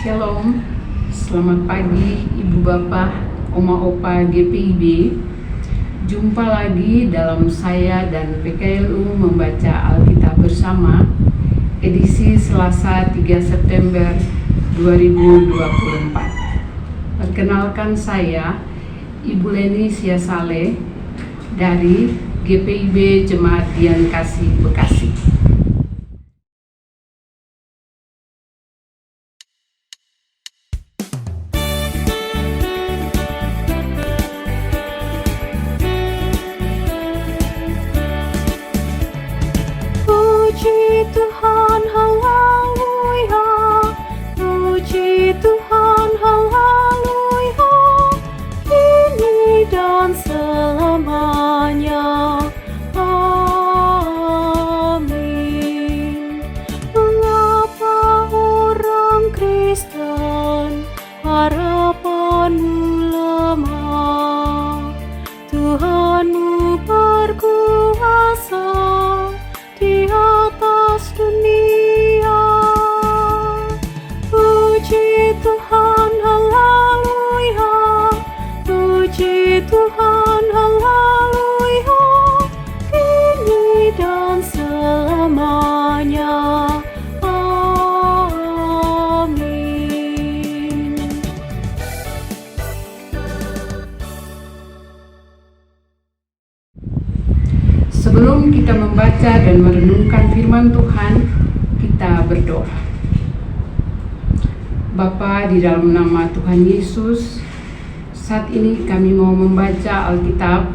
Shalom, selamat pagi Ibu Bapak, Oma Opa GPIB. Jumpa lagi dalam saya dan PKLU membaca Alkitab bersama, edisi Selasa 3 September 2024. Perkenalkan saya, Ibu Leni Siasale dari GPIB Jemaat Dian Kasih Bekasi. Puji Tuhan, haleluya. Puji Tuhan, haleluya. Kini dan selamanya. Amin. Mengapa orang Kristen harapanmu lemah? Tuhanmu berkuasa di atas dunia. Puji Tuhan, haleluya. Puji Tuhan, haleluya. Kini dan selamanya. Amin. Sebelum kita membaca dan merenungkan firman Tuhan, kita berdoa. Bapa, di dalam nama Tuhan Yesus, saat ini kami mau membaca Alkitab.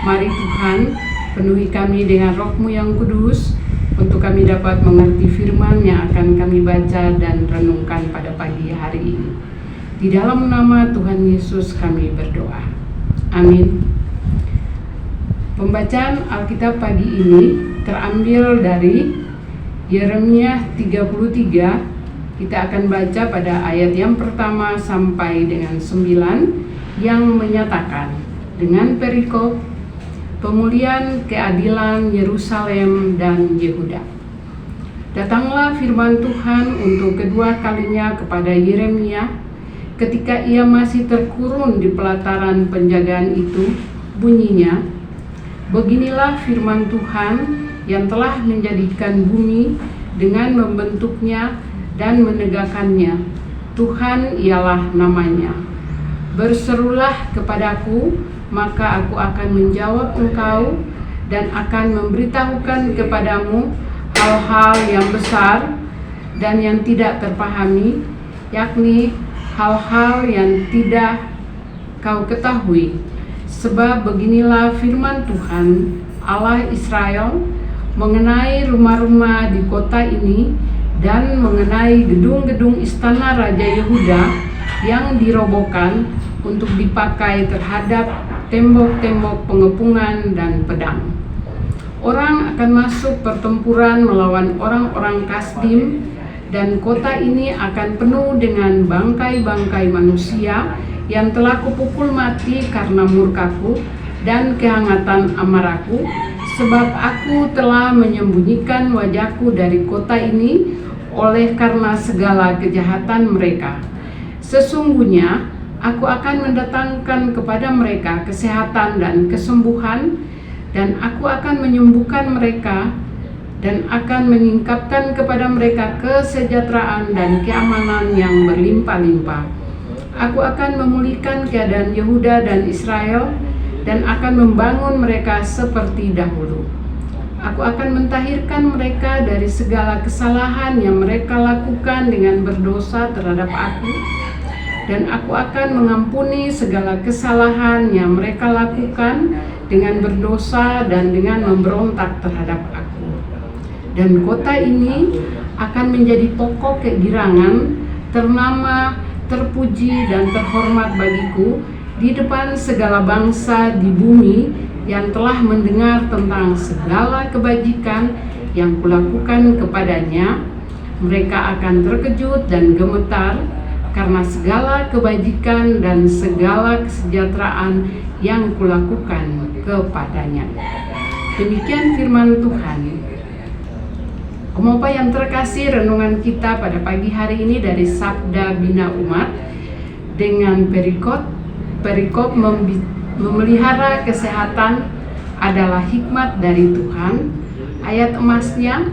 Mari Tuhan, penuhi kami dengan Roh-Mu yang kudus, untuk kami dapat mengerti firman yang akan kami baca dan renungkan pada pagi hari ini. Di dalam nama Tuhan Yesus kami berdoa. Amin. Pembacaan Alkitab pagi ini terambil dari Yeremia 33. Kita akan baca pada ayat yang pertama sampai dengan 9 yang menyatakan dengan perikop pemulihan keadilan Yerusalem dan Yehuda. Datanglah firman Tuhan untuk kedua kalinya kepada Yeremia ketika ia masih terkurung di pelataran penjagaan itu. Bunyinya, beginilah firman Tuhan yang telah menjadikan bumi dengan membentuknya dan menegakkannya. Tuhan ialah namanya. Berserulah kepadaku, maka aku akan menjawab engkau dan akan memberitahukan kepadamu hal-hal yang besar dan yang tidak terpahami, yakni hal-hal yang tidak kau ketahui. Sebab beginilah firman Tuhan Allah Israel mengenai rumah-rumah di kota ini dan mengenai gedung-gedung istana Raja Yehuda yang dirobohkan untuk dipakai terhadap tembok-tembok pengepungan dan pedang. Orang akan masuk pertempuran melawan orang-orang Kasdim, dan kota ini akan penuh dengan bangkai-bangkai manusia yang telah kupukul mati karena murkaku dan kehangatan amarahku, sebab aku telah menyembunyikan wajahku dari kota ini oleh karena segala kejahatan mereka. Sesungguhnya aku akan mendatangkan kepada mereka kesehatan dan kesembuhan, dan aku akan menyembuhkan mereka dan akan menyingkapkan kepada mereka kesejahteraan dan keamanan yang berlimpah-limpah. Aku akan memulihkan keadaan Yehuda dan Israel dan akan membangun mereka seperti dahulu. Aku akan mentahirkan mereka dari segala kesalahan yang mereka lakukan dengan berdosa terhadap aku, dan aku akan mengampuni segala kesalahan yang mereka lakukan dengan berdosa dan dengan memberontak terhadap aku. Dan kota ini akan menjadi pokok kegirangan, ternama, terpuji dan terhormat bagiku di depan segala bangsa di bumi yang telah mendengar tentang segala kebajikan yang kulakukan kepadanya. Mereka akan terkejut dan gemetar karena segala kebajikan dan segala kesejahteraan yang kulakukan kepadanya. Demikian firman Tuhan. Om Opa yang terkasih, renungan kita pada pagi hari ini dari Sabda Bina Umat dengan perikop memelihara kesehatan adalah hikmat dari Tuhan. Ayat emasnya,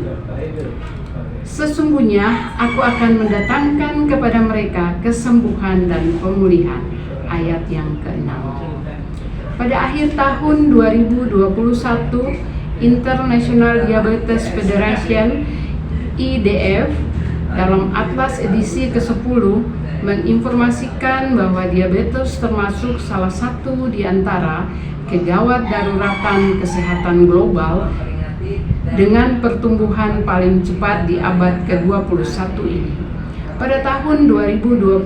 sesungguhnya aku akan mendatangkan kepada mereka kesembuhan dan pemulihan. Ayat yang ke-6. Pada akhir tahun 2021, International Diabetes Federation (IDF) dalam Atlas edisi ke-10 menginformasikan bahwa diabetes termasuk salah satu di antara kegawat daruratan kesehatan global dengan pertumbuhan paling cepat di abad ke-21 ini. Pada tahun 2021,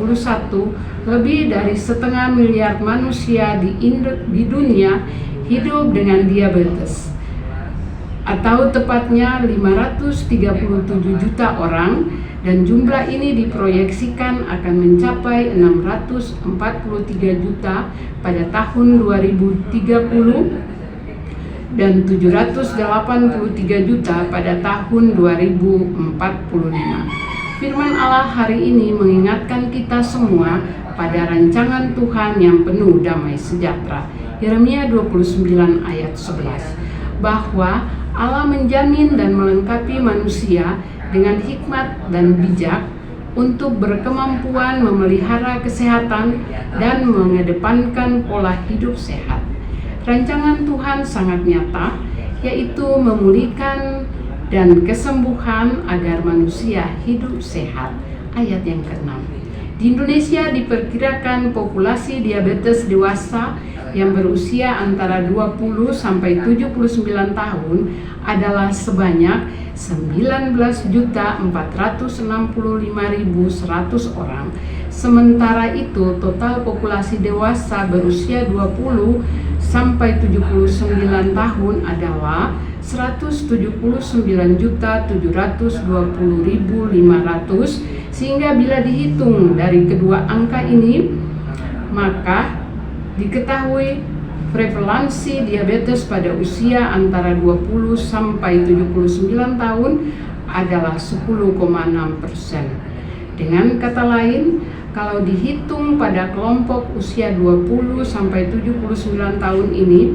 lebih dari 1,5 miliar manusia di dunia hidup dengan diabetes, atau tepatnya 537 juta orang, dan jumlah ini diproyeksikan akan mencapai 643 juta pada tahun 2030 dan 783 juta pada tahun 2045. Firman Allah hari ini mengingatkan kita semua pada rancangan Tuhan yang penuh damai sejahtera. Yeremia 29 ayat 11, bahwa Allah menjamin dan melengkapi manusia dengan hikmat dan bijak untuk berkemampuan memelihara kesehatan dan mengedepankan pola hidup sehat. Rancangan Tuhan sangat nyata, yaitu memulihkan dan kesembuhan agar manusia hidup sehat. Ayat yang ke-6. Di Indonesia diperkirakan populasi diabetes dewasa yang berusia antara 20 sampai 79 tahun adalah sebanyak 19.465.100 orang. Sementara itu, total populasi dewasa berusia 20 sampai 79 tahun adalah 179.720.500, sehingga bila dihitung dari kedua angka ini, maka diketahui prevalensi diabetes pada usia antara 20 sampai 79 tahun adalah 10,6%. Dengan kata lain, kalau dihitung pada kelompok usia 20 sampai 79 tahun ini,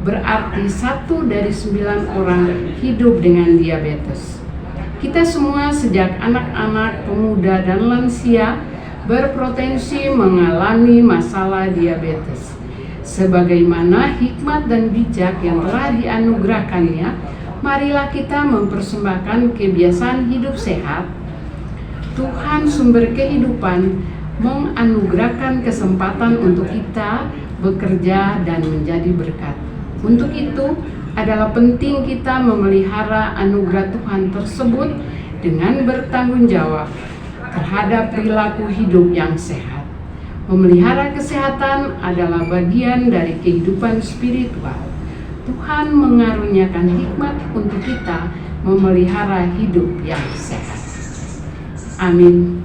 berarti 1 dari 9 orang hidup dengan diabetes. Kita semua sejak anak-anak, pemuda, dan lansia berpotensi mengalami masalah diabetes. Sebagaimana hikmat dan bijak yang telah dianugerahkannya, marilah kita mempersembahkan kebiasaan hidup sehat. Tuhan sumber kehidupan menganugerahkan kesempatan untuk kita bekerja dan menjadi berkat. Untuk itu adalah penting kita memelihara anugerah Tuhan tersebut dengan bertanggung jawab terhadap perilaku hidup yang sehat. Memelihara kesehatan adalah bagian dari kehidupan spiritual. Tuhan mengaruniakan hikmat untuk kita memelihara hidup yang sehat. Amin.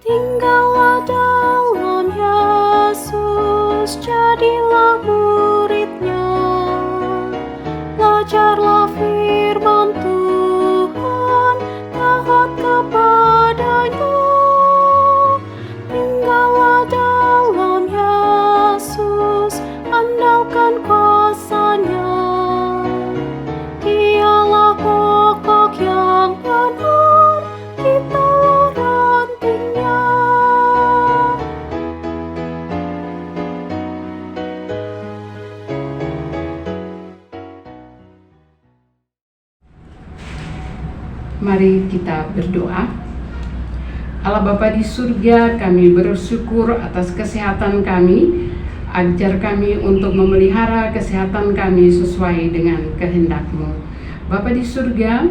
Tinggallah dalam Yesus, jadilah murid-Nya. Belajarlah firman Tuhan, taat kepadanya. Tinggallah dalam Yesus, andalkan kuasa-Nya. Dialah pokok yang benar, kitalah rantingnya. Mari kita berdoa. Allah Bapa di surga, kami bersyukur atas kesehatan kami. Ajar kami untuk memelihara kesehatan kami sesuai dengan kehendak-Mu. Bapa di surga,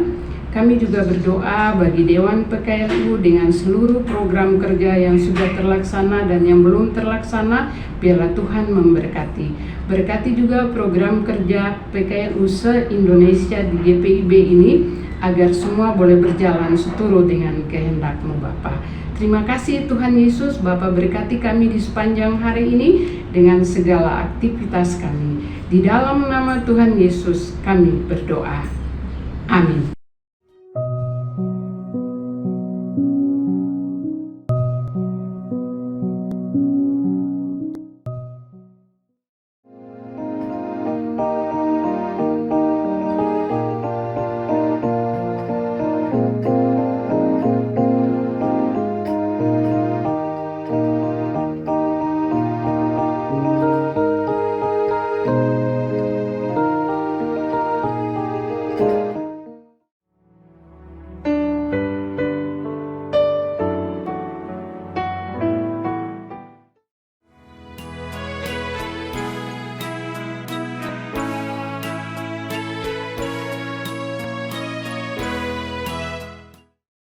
kami juga berdoa bagi Dewan PKLU dengan seluruh program kerja yang sudah terlaksana dan yang belum terlaksana. Biarlah Tuhan memberkati. Berkati juga program kerja PKLU se-Indonesia di GPIB ini, agar semua boleh berjalan seturut dengan kehendak-Mu Bapa. Terima kasih Tuhan Yesus, Bapa berkati kami di sepanjang hari ini dengan segala aktivitas kami. Di dalam nama Tuhan Yesus kami berdoa. Amin.